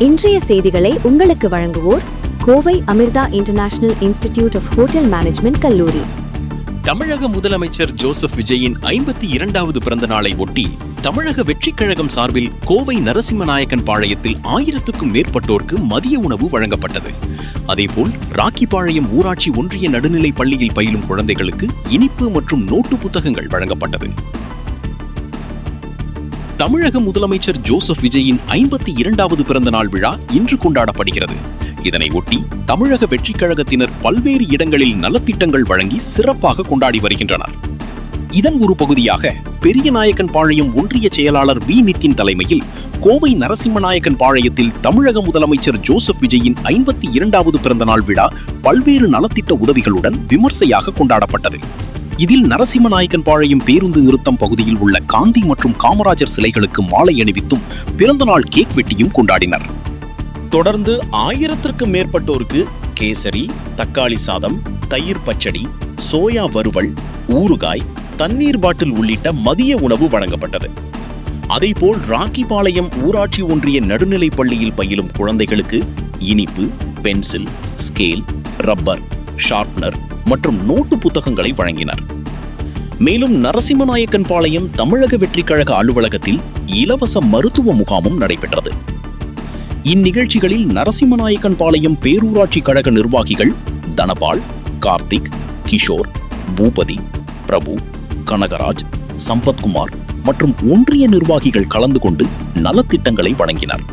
இன்றைய செய்திகளை உங்களுக்கு வழங்குவோர் Kovai Amrita international institute of hotel management கல்லூரி. தமிழக முதலமைச்சர் ஜோசப் விஜயின் 52வது பிறந்த நாளை ஒட்டி தமிழக வெற்றிக் கழகம் சார்பில் கோவை நரசிம்மநாயக்கன் பாளையத்தில் 1000க்கும் மேற்பட்டோருக்கு மதிய உணவு வழங்கப்பட்டது. அதேபோல் ராக்கிபாளையம் ஊராட்சி ஒன்றிய நடுநிலைப் பள்ளியில் பயிலும் குழந்தைகளுக்கு இனிப்பு மற்றும் நோட்டு புத்தகங்கள் வழங்கப்பட்டது. தமிழக முதலமைச்சர் ஜோசப் விஜயின் 52வது பிறந்த நாள் விழா இன்று கொண்டாடப்படுகிறது. இதனை ஒட்டி தமிழக வெற்றிக் கழகத்தினர் பல்வேறு இடங்களில் நலத்திட்டங்கள் வழங்கி சிறப்பாக கொண்டாடி வருகின்றனர். இதன் ஒரு பகுதியாக பெரியநாயக்கன் பாளையம் ஒன்றிய செயலாளர் வி. நிதின் தலைமையில் கோவை நரசிம்மநாயக்கன் பாளையத்தில் தமிழக முதலமைச்சர் ஜோசப் விஜயின் 52வது பிறந்த நாள் விழா பல்வேறு நலத்திட்ட உதவிகளுடன் விமர்சையாக கொண்டாடப்பட்டது. இதில் நரசிம்மநாயக்கன் பாளையம் பேருந்து நிறுத்தம் பகுதியில் உள்ள காந்தி மற்றும் காமராஜர் சிலைகளுக்கு மாலை அணிவித்தும் பிறந்தநாள் கேக் வெட்டியும் கொண்டாடினர். தொடர்ந்து 1000க்கும் மேற்பட்டோருக்கு கேசரி, தக்காளி சாதம், தயிர் பச்சடி, சோயா வறுவல், ஊறுகாய், தண்ணீர் பாட்டில் உள்ளிட்ட மதிய உணவு வழங்கப்பட்டது. அதேபோல் ராக்கிபாளையம் ஊராட்சி ஒன்றிய நடுநிலைப் பள்ளியில் பயிலும் குழந்தைகளுக்கு இனிப்பு, பென்சில், ஸ்கேல், ரப்பர், ஷார்ப்னர் மற்றும் நோட்டு புத்தகங்களை வழங்கினர். மேலும் நரசிம்மநாயக்கன் பாளையம் தமிழக வெற்றிக் கழக அலுவலகத்தில் இலவச மருத்துவ முகாமும் நடைபெற்றது. இந்நிகழ்ச்சிகளில் நரசிம்மநாயக்கன் பாளையம் பேரூராட்சி கழக நிர்வாகிகள் தனபால், கார்த்திக், கிஷோர், பூபதி, பிரபு, கனகராஜ், சம்பத்குமார் மற்றும் ஒன்றிய நிர்வாகிகள் கலந்து கொண்டு நலத்திட்டங்களை வழங்கினர்.